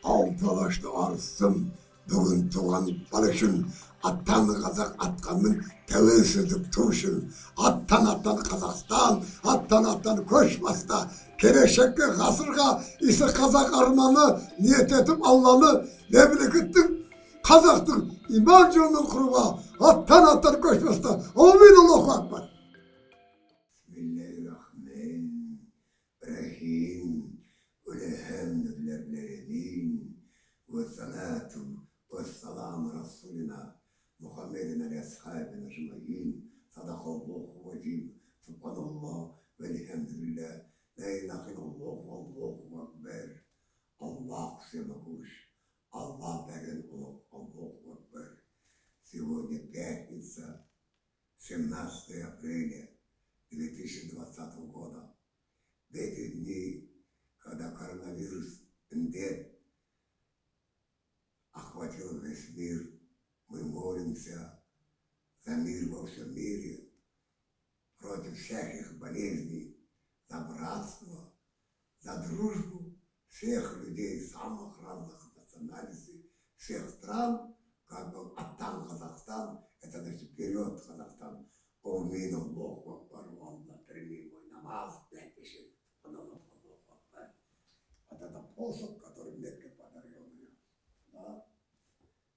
Altalaşlı arısım, bugün tuğan barışın, attan kazak atkanın tevelsizlik turşun. Attan Kazakistan, attan koşmasta, kereşekli kasırga, ise kazak armanı, niyet etip Allah'ını, memleketin Kazaktın, imancının kurba, attan koşmasta. Amin, Allahu Akbar. Bismillahirrahmanirrahim. Elhamdülillahirrahmanirrahim. Ve salatu ve selamu Resulina Muhammedin el-Ashabin ecmaîn. Sadakallahu ve cim. Subhanallah ve elhamdülillah. La ilahe illallah ve Allahu Ekber. Allah kuş. Allah берет Аллаху Акбар. Сегодня пятница, 17 апреля 2020 года. В эти дни, когда коронавирус индет охватил весь мир, мы молимся за мир во всем мире, против всяких болезней, за братство, за дружбу всех людей, самых разных национальностей, всех стран, как бы оттан Казахстан, это значит вперед Казахстан. Амин, Аллаху Акбар, Аллах, прими мой намаз, 5 тысяч, Аллаху Акбар. Вот это посох, который мне подарил мне, да,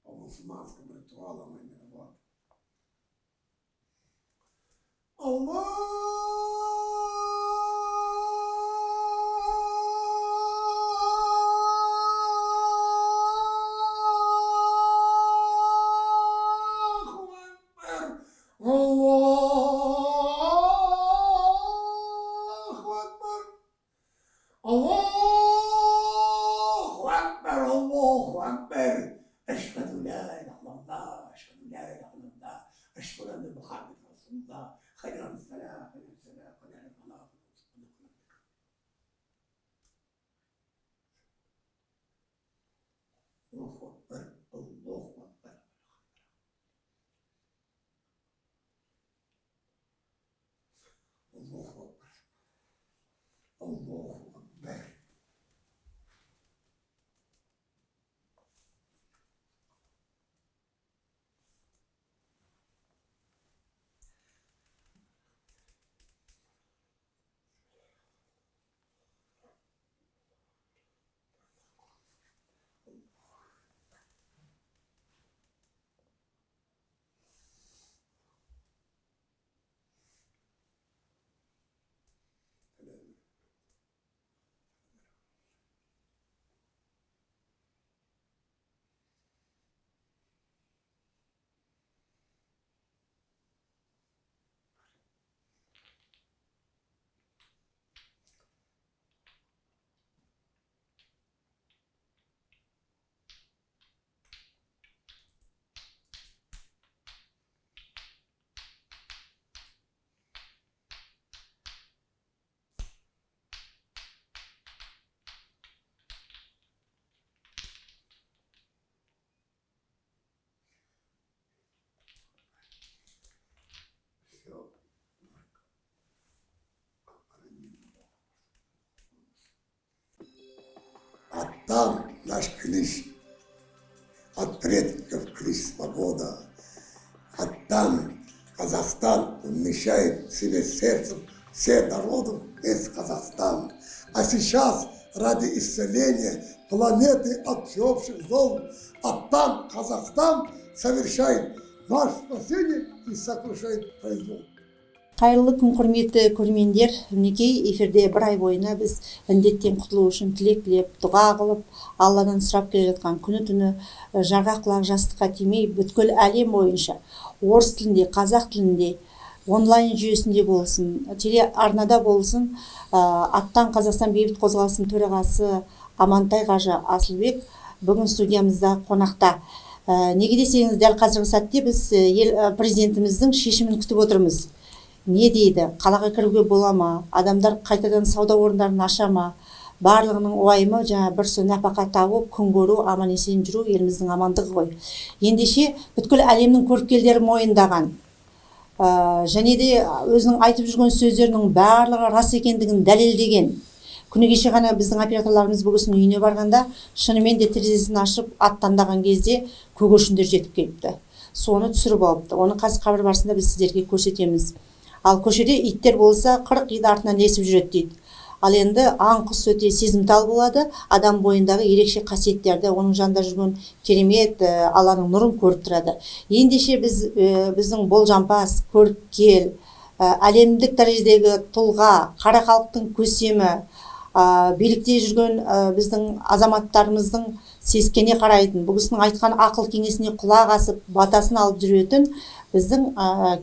по мусульманским ритуалам именно вот. Allahu Ekber, Allahu Ekber. Eşhedü la ilahe illallah, eşhedü la ilahe illallah, eşhedü enne Muhammed Resulullah. Hayran selam, hayran selam, hayran selam. Allahu Ekber, Allahu Ekber. Allahu Ekber. Allahu Ekber. Оттан наш клич от предков клич свобода. Оттан Казахстан вмещает в себе сердцем все народов, весь Казахстан. А сейчас ради исцеления планеты от всеобщих зол, оттан Казахстан совершает наш спасение и сокрушает произвол. Қайырлы күн, құрметті көрермендер. Мінекей эфирде бір ай бойына біз індеттен құтылу үшін тілек тілеп, дұға қылып, Алладан сұрап келе жатқан күні түні жарға құлақ жастыққа тимей, бүткіл әлем бойынша орыс тілінде, қазақ тілінде, онлайн жүйесінде болсын, телеарнада болсын, Аттан Қазақстан бейбіт қозғалысының төрағасы Амантай Қажы Асылбек бүгін студиямызда қонақта. Неге десеңіз, дәл қазіргі сәтте біз президентіміздің шешімін күтіп отырмыз. Не дейді? Қалаға кіруге бола ма? Адамдар қайтадан сауда орындарын аша ма? Барлығының уайымы жаңа бір нәпақа тауып, күн көру, аман есен жүру еліміздің амандығы ғой. Ендеше бүткіл әлемнің көріпкелдері мойындаған. Және де өзінің айтып жүрген сөздерінің барлығы рас екендігін дәлелдеген. Күні кеше ғана біздің операторларымыз бұл кісінің үйіне барғанда шынымен де терезесін ашып аттандаған кезде көгершіндер жетіп келіпті. Соны түсіріп алыпты. Оны қазір қабір барысында біз сіздерге көрсетеміз. Ал көшеде иттер болса 40 ит артынан ілесіп жүреді дейді. Ал енді аң құс өте сезімтал болады, адам бойындағы ерекше қасиеттерді, оның жанында жүрген керемет Алланың нұрын көріп тұрады. Ендеше біздің болжампаз, көріпкел, әлемдік дәрежедегі тұлға, қара халықтың көсемі, билікте жүрген біздің азаматтарымыздың сескене қарайтын, бұл кісінің айтқан ақыл кеңесіне құлақ асып, батасын алып жүретін біздің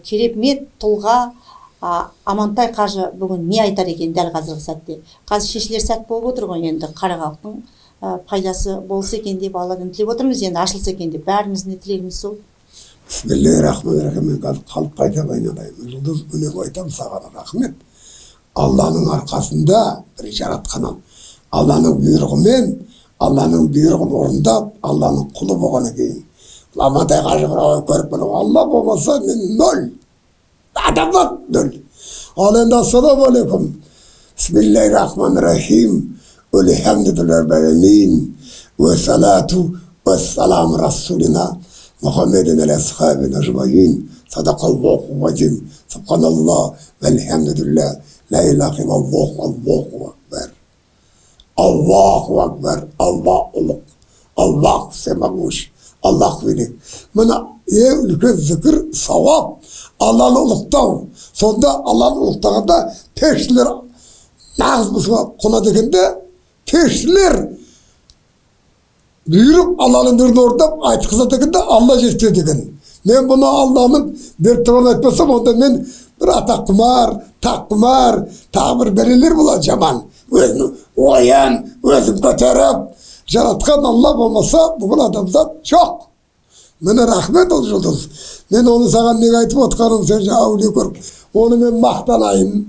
керемет тұлға Амантай қажы бүгін не айтар екен дәл қазіргі сәтте? Қазір шешілер сәт болып отыр ғой, енді қара халықтың пайдасы болса екен деп Алладан тілеп отырмыз, енді ашылса екен деп. Бәріміздің тілегіміз сол. Бисмиллахиррахманиррахим. Мен қазір қалып қайтып айналайын. Жұлдыз үнемі айтамын саған рахмет. Алланың арқасында бір жаратқан Алланың бұйрығымен, Алланың бұйрығын орындап, Алланың құлы болғаннан кейін. Амантай қажы көріп білу, Алла болмаса мен нөл. Adamlar dön. Aleyna assalamu alaikum. Bismillahirrahmanirrahim. Elhamdülillahi rabbil ve salatu ve selam Resulina Muhammedin el ashabine ecmaîn. Sadakallahu azim. Subhanallah velhamdülillah. La ilahe illallah. Allahu ekber. Allahu ekber. Allah semavuş. Allah verir. Bana ulkan zikir, savap. Allah'ın uluqtau. Sonda Allah'ın uluqtağında peşler nağız bısığa kona degende peşler buyurup Allah'ın birini orada aytıkıza degende Allah жетті деген. Men bunu Allah'ın bir tırana etmesem onda men bir atakkumar, takkumar, tağbir berilir bula jaman. Özünü oyan, özünü göterip jaratkan Allah olmasa bugün adamzat çok. Mene rahmet ol Жұлдыз. Men onu sağan neге айтып отқаным sen әулие көріп. Onu men мақтанайын.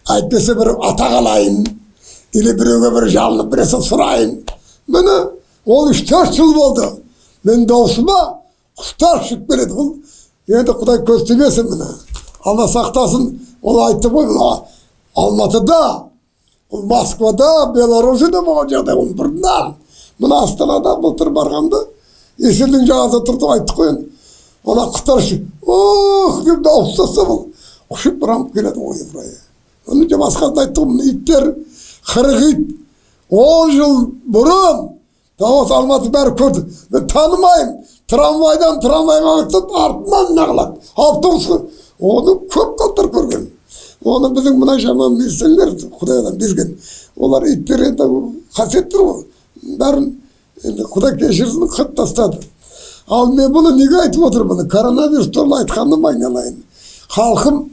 Айтпесе bir атақ алайын. Или біреуге бір жалынып біресе сұрайын. Mene ол 3-4 жыл болды. Men даусыма құстар ұшып келеді. Бұл енді Құдай көз тимесін mene. Allah сақтасын. Ол айтты ғой Алматыда, Москвада, Беларусьда болған жағдай. Оның бұрыннан. Мына Астанада былтыр барғанда есілдің жағасында тұрдық айттық қой енді. Ана құстар ұшып, деп дауыстаса бұл. Ұшып бұрамып келеді ғой Ибрайым. Оны басқасын айттық, иттер 40 ит 10 жыл бұрын дауыс Алматы бәрі көрді. Мен танымаймын. Трамвайдан трамвайға өтіп, артынан нағылады. Автобусқа. Оны көп қалттар көрген. Оны біздің мына жаман милиционерлер Құдайдан берген. Олар иттер енді қасиеттер ғой. Бәрін енді Құдай кешірсін қып тастады. Ал мен бұны неге айтып отырмын? Коронавирус туралы айтқаным айналайын. Халқым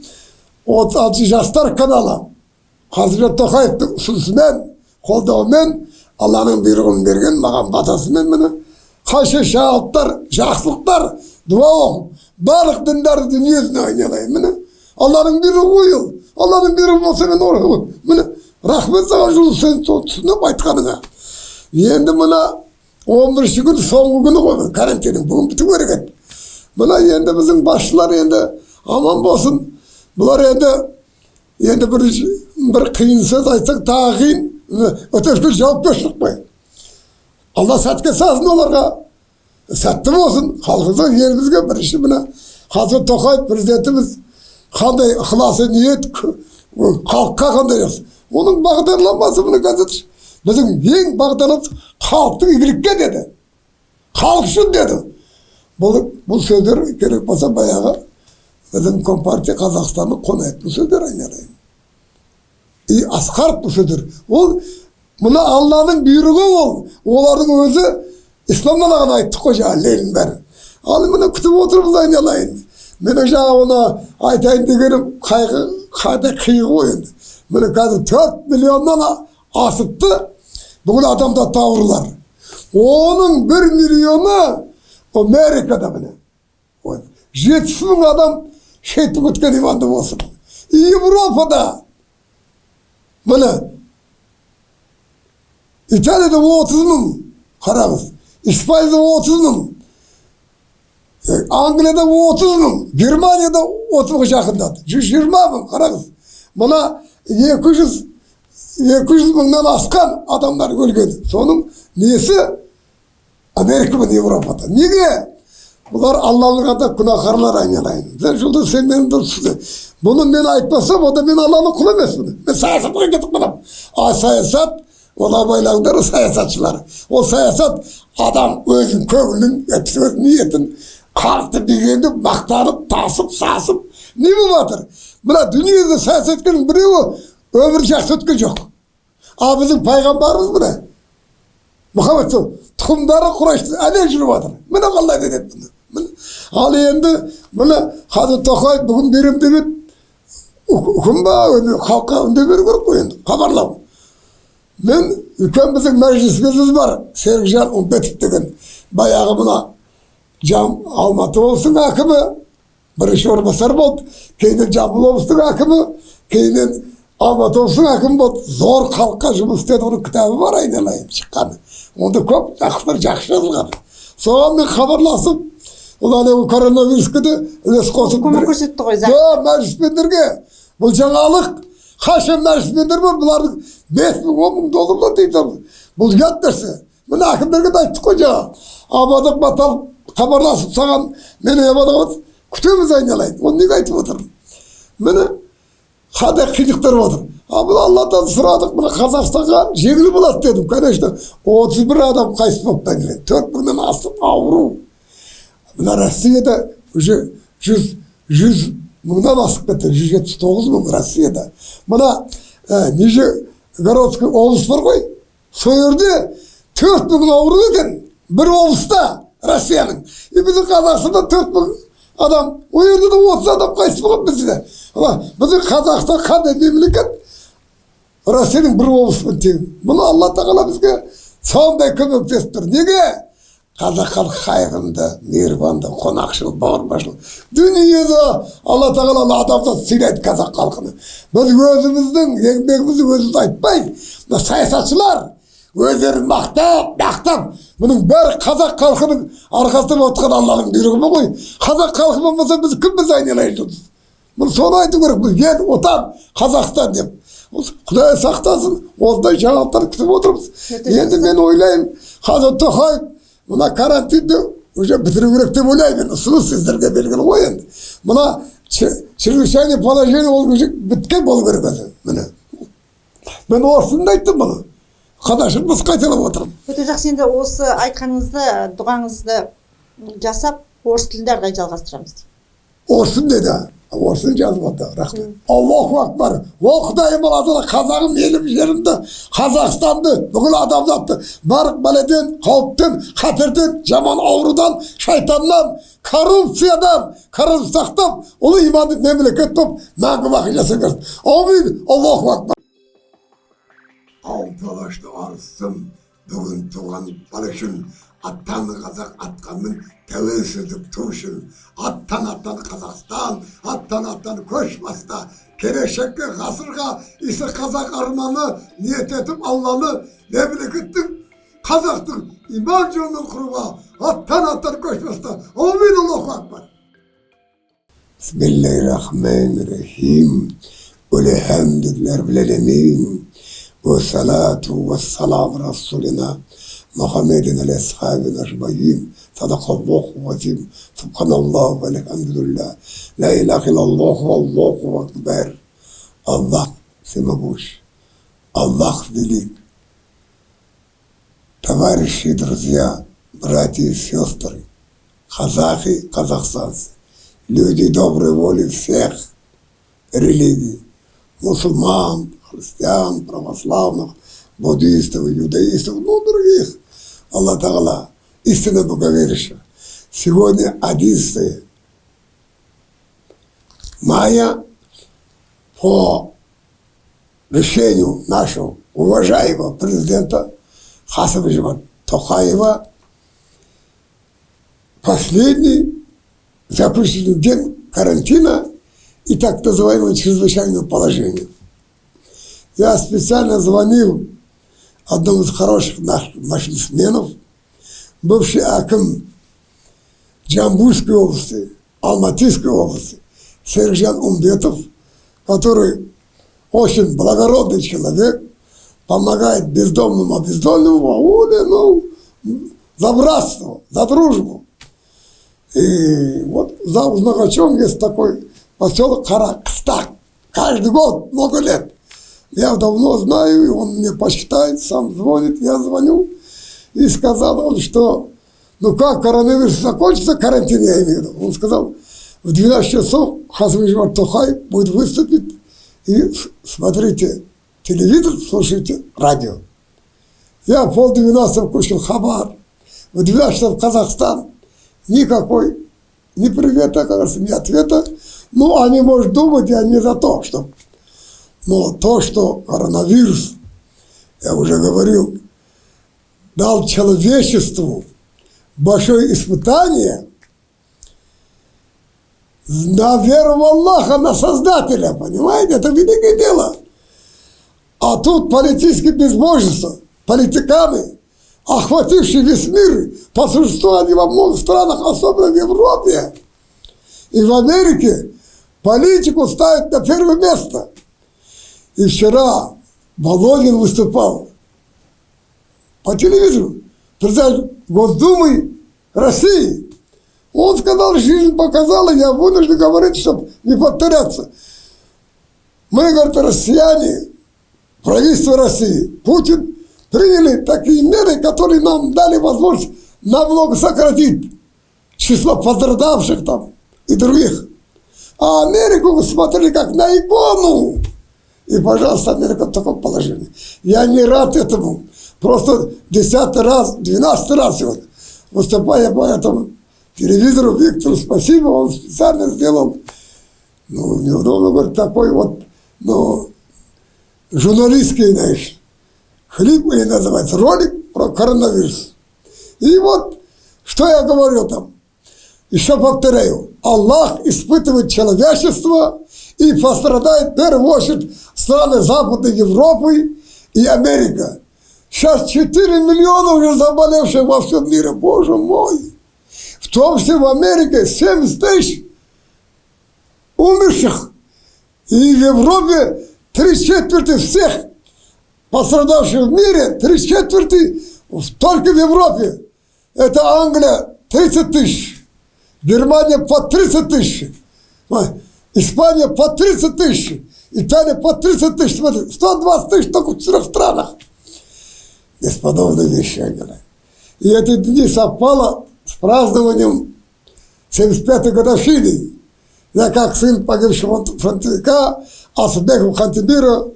36 жастар каналы Қасым-Жомарт Тоқаевтың ұсынысымен, қолдауымен, Алланың бұйрығын берген маған батасымен міне қанша шағылттар, жақсылықтар, дуа оқып, барлық діндарды дүниесіне айналайын міне. Алланың бұйрығы ғой. Алланың бұйрығы болса мен орын. Міне рахмет саған Жұлдыз, сен түсініп айтқаныңа. Енді мына 11-ші күн соңғы күні ғой карантиннің, бүгін біту керек еді. Мына енді біздің басшылар енді аман болсын. Бұлар енді бір қиын сөз айтсақ тағы қиын, өтешкі жауапкершілік қой. Алла сәтке салсын оларға. Сәтті болсын. Халқымызға, елімізге бірінші мына Қасым Тоқаев президентіміз қандай ықыласы ниет, халыққа қандай жас. Оның бағдарламасы мына қазір біздің ең бағдарламасы халықтың игілікке деді. Халық үшін деді. Бұл сөздер керек болса баяғы біздің Компартия Қазақстанның қонайып бұл сөздер айналайын. Асқарып бұл сөздер. Ол мына Алланың бұйрығы ол. Олардың өзі исламнан ғана айттық қой жаңа лелін бәрі. Ал міне күтіп отырмыз айналайын. Менің жаңа оны айтайын дегенім қайда қиығы ғой енді. Міне қазір 4 миллионнан асыпты. Бүгін адамда тауырлар. Оның 1 миллионы Америкада міне. 700.000 адам шетіп өткен иманды болсын. Европада міне İtalya'da 30.000 қараңыз. İspanya'da 30.000. Angliya'da 30.000. Германияда 30.000 жақындады. 120.000 қараңыз. Мына 200 200 mingden askan adamlar ölgen. Sonun niyesi Amerika mı Avrupa'da. Niye? Bunlar Allah'ın da günahkarlar aynalayın. Sen şurada sen benim dostum. Bunu ben aytmasam o da ben Allah'ın kulu emesin. Ben siyasatına gittik bana. Siyasat ona baylandır siyasatçılar. O siyasat adam özün köğünün öz niyetin kalktı bir yerde maktanıp tasıp sasıp ne bu vardır? Buna dünyada siyasetkenin biri o ömür şahsötken yok. Bizim peygamberimiz bu ne? Muhammed tuğumları kurashdi ana jurvadir. Mana Alloh dedi bunu. Hali endi buni Hazrat To'qay bugun berim deb hukmba xalqqa unda berib qo'yindi. Xabarlab. Men ülkemizin meclisimiz var. Sergijan Umbetov degan. Bayağı buna Cam Almatı olsun hakimi. Birinchi o'rinbosar bo'ldi. Keyin Jabul olsun hakimi. Keyin Almatı olsun hakimi bo'ldi. Zo'r xalqqa жұмыс istedi. Onun kitabı var aynalayın chiqqani. Onda ko'p yaxshilar yaxshi yozilgan. So'ng men xabarlasib, ularni bu koronavirusga ules qo'shib ko'mak ko'rsatdi qo'y. Yo'q, majlismenlarga bu жаңалық qashin majlismenlar bor, bularning 5 ming, 10 ming dollarlar deydi. Bu yat narsa. Buni hakimlarga da aytdik qo'ja. Abadoq batal xabarlasib sаған meni abadoq kutamiz aynalayın. Onu nega aytib o'tirim? Meni qanday qiyiqtirib o'tir. Abi Allah'tan sıradık bunu Kazakistan'a jengil bulat dedim. Конечно 31 adam qaysi bo'libdi deydi. 4 mingdan asıl avru. Buna Rossiyada уже 100 mingdan asıp ketdi. 179 ming Rossiyada. Buna Nijegorодskiy облыс var qo'y. Сол yerda 4 ming avru ekan. Bir облыста Rossiyaning. Bizim Kazakistan'da 4 ming adam. O yerde de 30 adam qaysi bo'lib bizde. Bizim Kazakistan qanday memleket? Rossiyaning bir облысының тең. Bunu Allah Taala bizga sonday көмөктөстүр. Неге? Қазақ халқы қайғынды, мейірбанды, қонақшыл, бауырмашыл. Дүниеде Allah Taala адамзат сыйлайды қазақ халқыны. Біз өзіміздің еңбегімізді өзіміз айтпай, мына саясатшылар өздерін мақтап, мұның бәрі қазақ халқының арқасында отқан Алланың бұйрығы ма ғой? Қазақ халқы болмаса біз кімбіз айналайын? Bunu соны айту керек. Біз ел, отан, Қазақстан деп. Құдай сақтасын, осындай жаңалықтар күтіп отырмыз. Енді мен ойлаймын, Hazrat To'qay мына карантинді уже бітіру керек деп ойлаймын. Ұсыныс сіздерге белгілі ғой енді. Мына чрезвычайное положение ол біткен болу керек еді. Міне. Мен осыны айттым бұны. Қадашымыз қайталап отырмын. Өте жақсы, енді осы айтқаныңызды, дұғаңызды жасап, орыс тілінде әрі жалғастырамыз. Орсын деді. Орсын жазып отыр, рахмет. Аллаху акбар. Ол Құдайым Аллах'та қазағым елім жерімді, Қазақстанды, бүкіл адамзатты барық бәледен, қауіптен, қатерден, жаман аурудан, шайтаннан, коррупциядан сақтап, ұлы иманды мемлекет болып, мәңгі бақи жасай берсін. Амин. Аллаху акбар. Altı alaşlı arısım, bugün tuğan barışın, attan Kazak atkanın tevelsizlik turşun, attan Kazakistan, attan koşmasda, kereşekli kasırga, ise Kazak armanı, niyet etip Allah'ını, memleketin, Kazak'tın, iman yolunun kuruba, attan koşmasda, amin Allahu Akbar. Bismillahirrahmanirrahim, Elhamdülillahi Rabbil alemin. والصلاة والسلام رسولنا محمد الأصحاب أجمعين صدق الله العظيم سبحان الله والحمد لله لا إله إلا الله والله أكبر Allah всемогущ, Allah велик. Товарищи, друзья, братья и сестры, казахи, казахстанцы, люди доброй воли всех религий, мусульман, христиан, православных, буддистов, иудаистов, других. Аллах Таала, истинно боговерящих. Сегодня 11 мая по решению нашего уважаемого президента Хасана Тоқаева последний заключительный день карантина и так называемого чрезвычайного положения. Я специально звонил одному из хороших наших машинисменов, бывший аким Джамбульской области, Алматинской области, Серджан Умбетов, который очень благородный человек, помогает бездомным, а бездомным ауле, ну, за братство, за дружбу. И вот за Узнагачом есть такой поселок Каракстак. Каждый год, много лет. Я давно знаю, и он мне посчитает, сам звонит, я звоню. И сказал он, что, ну как коронавирус закончится, карантин я имею в виду. Он сказал, в 12 часов Хасым Тухай будет выступить, и смотрите телевизор, слушайте радио. Я в 11:30 включил хабар. В 12 часов Казахстан. Никакой ни привета, кажется, ни ответа. Ну, они, может, думать, я не за то, что... Но то, что коронавирус, я уже говорил, дал человечеству большое испытание на веру в Аллаха, на Создателя, понимаете? Это великое дело. А тут политическое безбожество, политиканы, охватившие весь мир, по существу они во многих странах, особенно в Европе и в Америке, политику ставят на первое место. И вчера Володин выступал по телевизору, председатель Госдумы России. Он сказал, жизнь показала, я вынужден говорить, чтобы не повторяться. Мы, говорит, россияне, правительство России, Путин, приняли такие меры, которые нам дали возможность намного сократить число пострадавших там и других. А Америку вы смотрели как на икону. И, пожалуйста, Америка в таком положении. Я не рад этому. Просто 10-й раз, 12-й раз сегодня, выступая по этому телевизору, Виктору спасибо, он специально сделал, ну, неудобно, говорит, такой вот, ну, журналистский, знаешь, хлип, или называется, ролик про коронавирус. И вот, что я говорил там, еще повторяю, Аллах испытывает человечество и пострадает в первую очередь страны Западной Европы и Америка. Сейчас 4 миллиона уже заболевших во всем мире, боже мой. В том числе в Америке 70 тысяч умерших. И в Европе 3/4 всех пострадавших в мире, 3/4 только в Европе. Это Англия 30 тысяч, Германия по 30 тысяч, Испания по 30 тысяч, Италия по 30 тысяч, смотри, 120 тысяч только в 4 странах. Бесподобные вещи. И эти дни совпало с празднованием 75-й годовщины. Я как сын погибшего фронтовика Асбекова Хантибира,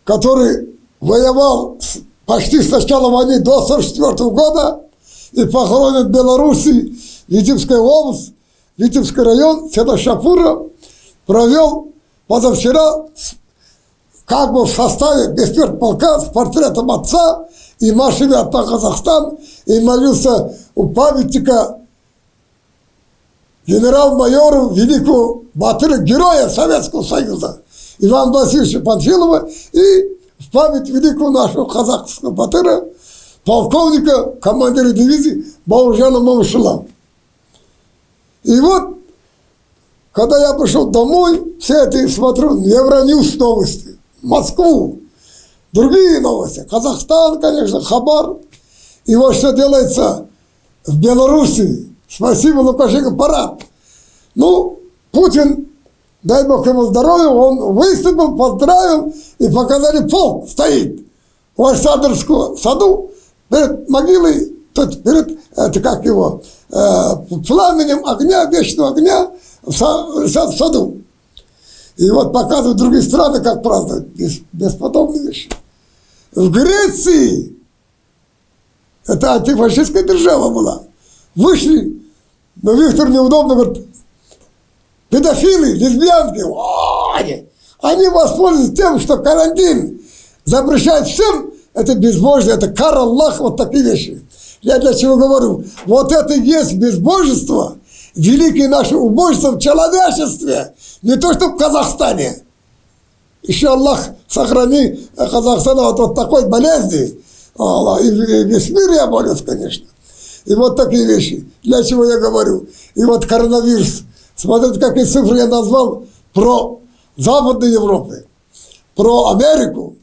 который воевал почти с начала войны до 1944 года и похоронен в Беларуси, Витебская область, Витебский район, село Шапура, провел позавчера как бы в составе бессмертного с портретом отца и маршем на Казахстан, и молился у памятника генерал-майору, великого батыра, героя Советского Союза Ивана Васильевича Панфилова, и в память великого нашего казахского батыра, полковника, командира дивизии Бауыржана Мамышева. И вот, когда я пришел домой, все это смотрю, Евроньюз новости, Москву, другие новости, Казахстан, конечно, Хабар. И вот что делается в Беларуси. Спасибо, Лукашенко, парад. Ну, Путин, дай бог ему здоровья, он выступил, поздравил, и показали, полк стоит в Александровском саду перед могилой, тут перед, это как его, пламенем огня, вечного огня в саду. И вот показывают другие страны, как праздновать, бесподобные вещи. В Греции, это антифашистская держава была, вышли, но Виктор неудобно, говорит, педофилы, лесбиянки, они воспользуются тем, что карантин запрещает всем, это безбожие, это кара Аллаха, вот такие вещи. Я для чего говорю, вот это и есть безбожество, великое наше убожество в человечестве, не то что в Казахстане. Еще Аллах сохрани Казахстан от такой болезни, и весь мир я молюсь, конечно. И вот такие вещи, для чего я говорю. И вот коронавирус, смотрите, какие цифры я назвал про Западную Европу, про Америку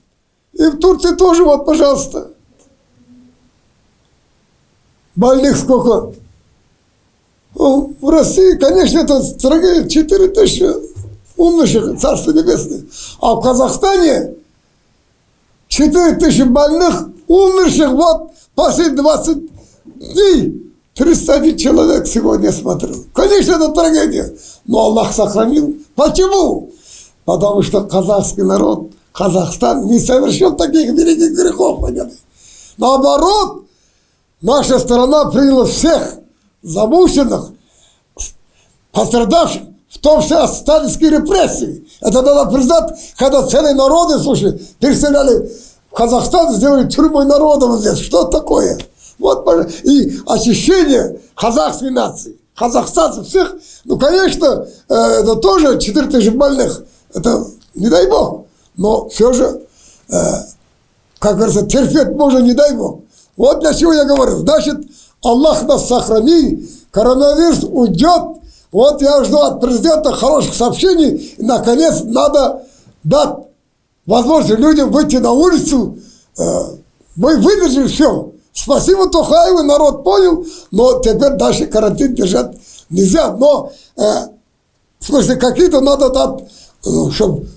И в Турции тоже, вот, пожалуйста. Больных сколько? Ну, в России, конечно, это трагедия, 4000 умерших, Царство Небесное. А в Казахстане 4000 больных, умерших, вот, последние 20 дней. 31 человек сегодня я смотрел. Конечно, это трагедия, но Аллах сохранил. Почему? Потому что казахский народ, Казахстан не совершил таких великих грехов. Понятно? Наоборот, наша страна приняла всех замученных, пострадавших, в том числе от сталинской репрессии. Это надо признать, когда целые народы, слушай, переселяли в Казахстан, сделали тюрьмой народов здесь. Что такое? Вот, и очищение казахской нации, казахстанцев всех, ну, конечно, это тоже 4000 больных, это не дай бог, но все же, как говорится, терпеть можно, не дай бог. Вот для чего я говорю, значит, Аллах нас сохрани, коронавирус уйдет, вот я жду от президента хороших сообщений, и, наконец, надо дать возможность людям выйти на улицу, мы выдержали все. Спасибо Тухаеву, народ понял, но теперь дальше карантин держать нельзя. Но, в смысле, какие-то надо дать, чтобы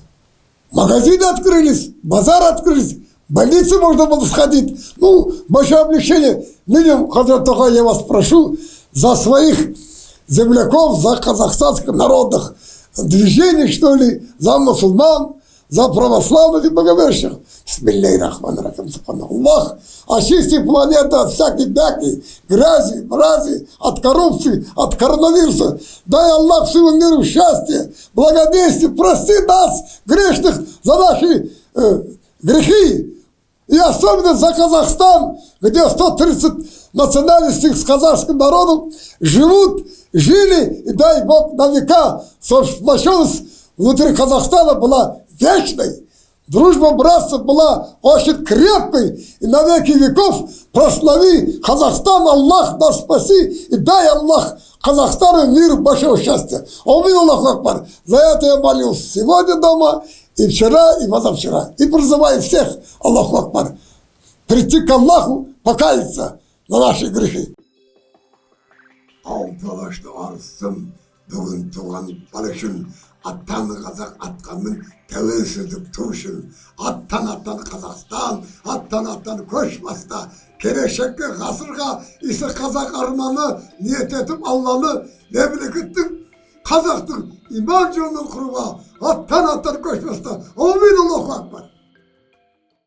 магазины открылись, базары открылись, в больницы можно было сходить. Ну, большое облегчение. Минимум, Хазрат Тухай, я вас прошу, за своих земляков, за казахстанских народных движений, что ли, за мусульман, за православных и боговерщиков. Бисмиллахир-рахманир-рахим, Аллах, очисти планету от всякой бяки, грязи, мрази, от коррупции, от коронавируса. Дай Аллах всему миру счастье, благоденствие, прости нас, грешных, за наши грехи. И особенно за Казахстан, где 130 национальностей с казахским народом живут, жили, и дай Бог на века, чтобы сплоченность внутри Казахстана была вечной. Дружба братства была очень крепкой, и на веки веков прослави Казахстан, Аллах нас спаси, и дай Аллах Казахстану миру большого счастья. Амин, Аллаху Акбар. За это я молился сегодня дома, и вчера, и позавчера. И призываю всех, Аллаху Акбар, прийти к Аллаху, покаяться на наши грехи. Алталашты арыстым, бүгін туған бал үшін, аттан қазақ атқанның тәуелсіздік ту үшін, аттан Қазақстан, аттан көш баста, келешекке ғасырға исі қазақ арманы ниет етіп Алланы мемлекеттің қазақтың иман жолын құруға аттан көш баста. Амин, Аллаху Акбар.